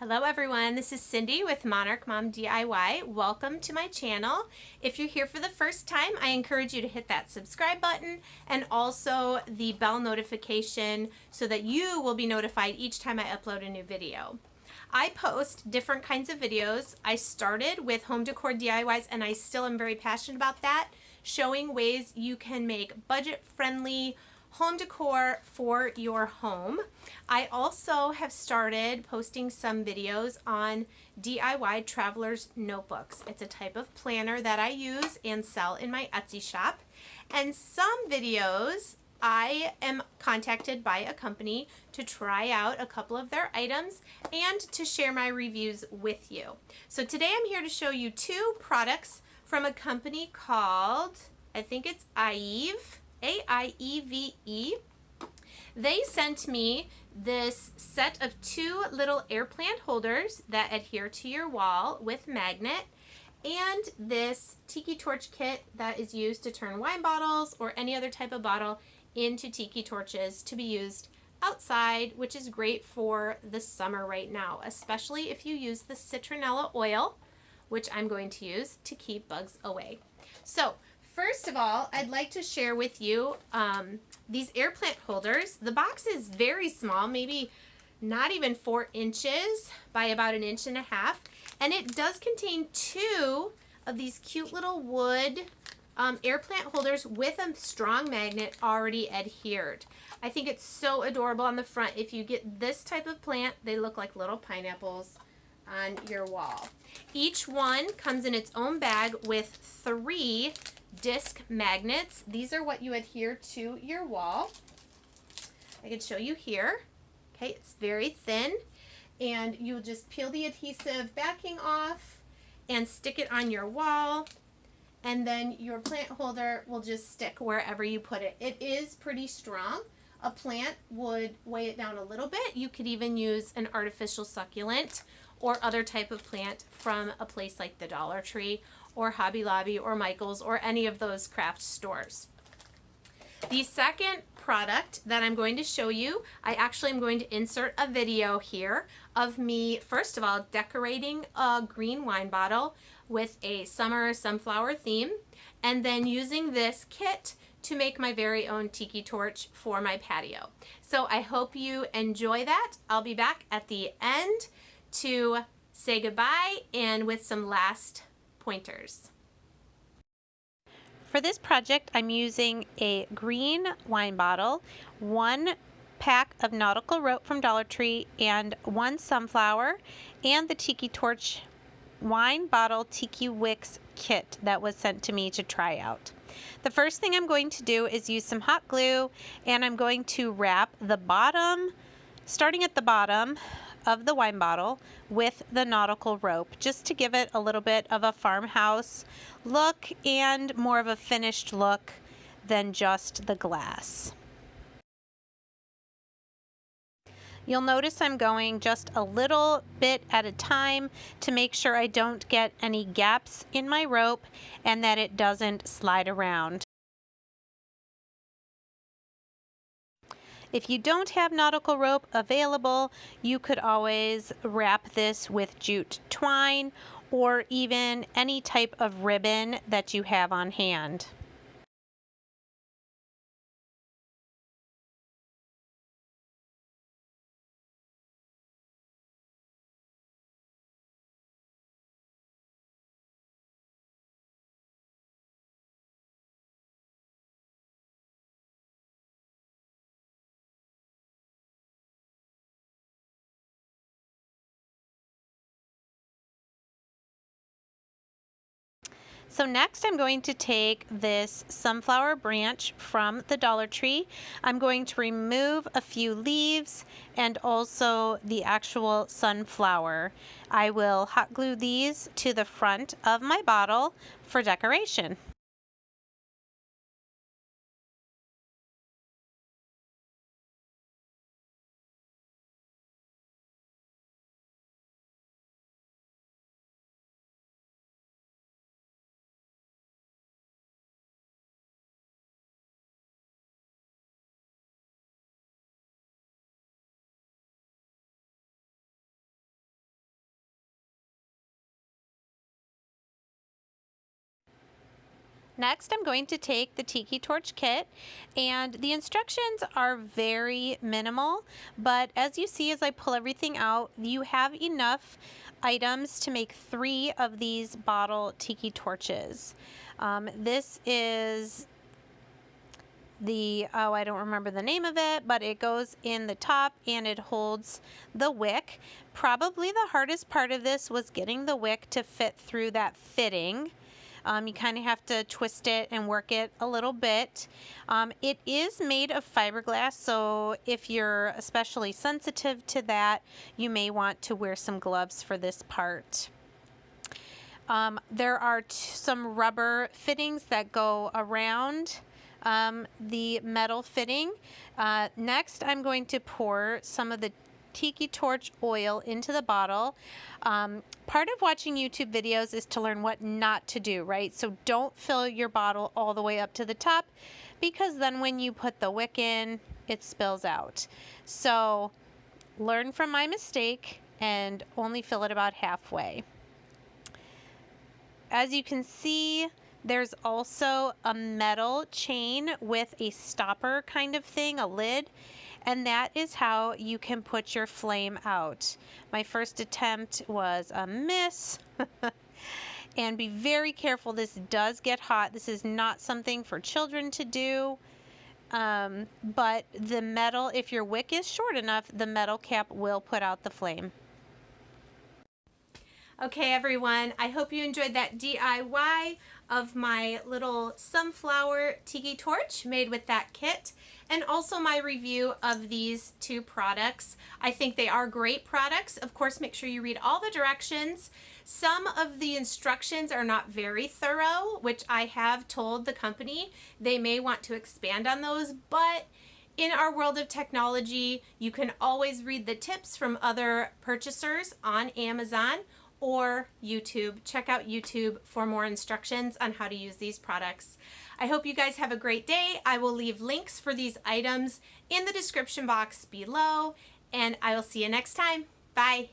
Hello everyone, this is Cindy with Monarch Mom DIY. Welcome to my channel. If you're here for the first time, I encourage you to hit that subscribe button and also the bell notification so that you will be notified each time I upload a new video. I post different kinds of videos. I started with home decor DIYs and I still am very passionate about that, showing ways you can make budget-friendly home decor for your home. I also have started posting some videos on DIY traveler's notebooks. It's a type of planner that I use and sell in my Etsy shop. And some videos I am contacted by a company to try out a couple of their items and to share my reviews with you. So today I'm here to show you two products from a company called, I think it's Aieve, A-I-E-V-E. They sent me this set of two little air plant holders that adhere to your wall with magnet, and this tiki torch kit that is used to turn wine bottles or any other type of bottle into tiki torches to be used outside, which is great for the summer right now, especially if you use the citronella oil, which I'm going to use to keep bugs away. So first of all, I'd like to share with you these air plant holders. The box is very small, maybe not even 4 inches by about 1.5 inches, and it does contain two of these cute little wood air plant holders with a strong magnet already adhered. I think it's so adorable on the front. If you get this type of plant, they look like little pineapples on your wall. Each one comes in its own bag with 3 disc magnets. These are what you adhere to your wall. I can show you here. Okay, it's very thin, and you just peel the adhesive backing off and stick it on your wall, and then your plant holder will just stick wherever you put it. It is pretty strong. A plant would weigh it down a little bit. You could even use an artificial succulent or other type of plant from a place like the Dollar Tree or Hobby Lobby or Michael's or any of those craft stores. The second product that I'm going to show you, I actually am going to insert a video here of me, first of all, decorating a green wine bottle with a summer sunflower theme, and then using this kit to make my very own tiki torch for my patio. So I hope you enjoy that. I'll be back at the end to say goodbye and with some last pointers. For this project, I'm using a green wine bottle, 1 pack of nautical rope from Dollar Tree, and 1 sunflower, and the tiki torch wine bottle tiki wicks kit that was sent to me to try out. The first thing I'm going to do is use some hot glue, and I'm going to wrap the bottom, starting at the bottom of the wine bottle, with the nautical rope, just to give it a little bit of a farmhouse look and more of a finished look than just the glass. You'll notice I'm going just a little bit at a time to make sure I don't get any gaps in my rope and that it doesn't slide around. If you don't have nautical rope available, you could always wrap this with jute twine or even any type of ribbon that you have on hand. So next I'm going to take this sunflower branch from the Dollar Tree. I'm going to remove a few leaves and also the actual sunflower. I will hot glue these to the front of my bottle for decoration. Next, I'm going to take the Tiki Torch kit, and the instructions are very minimal, but as you see as I pull everything out, you have enough items to make 3 of these bottle Tiki torches. This is the, oh, I don't remember the name of it, but it goes in the top and it holds the wick. Probably the hardest part of this was getting the wick to fit through that fitting. You kind of have to twist it and work it a little bit. It is made of fiberglass, so if you're especially sensitive to that, you may want to wear some gloves for this part. There are some rubber fittings that go around the metal fitting. Next, I'm going to pour some of the Tiki Torch oil into the bottle. Part of watching YouTube videos is to learn what not to do, right? So don't fill your bottle all the way up to the top, because then when you put the wick in, it spills out. So learn from my mistake and only fill it about halfway. As you can see, there's also a metal chain with a stopper kind of thing, a lid, and that is how you can put your flame out. My first attempt was a miss. And be very careful, this does get hot. This is not something for children to do. But the metal, if your wick is short enough, the metal cap will put out the flame. Okay everyone, I hope you enjoyed that DIY of my little sunflower tiki torch made with that kit, and also my review of these 2 products. I think they are great products. Of course, make sure you read all the directions. Some of the instructions are not very thorough, which I have told the company they may want to expand on those, but in our world of technology, you can always read the tips from other purchasers on Amazon or YouTube. Check out YouTube for more instructions on how to use these products. I hope you guys have a great day. I will leave links for these items in the description box below, and I will see you next time. Bye.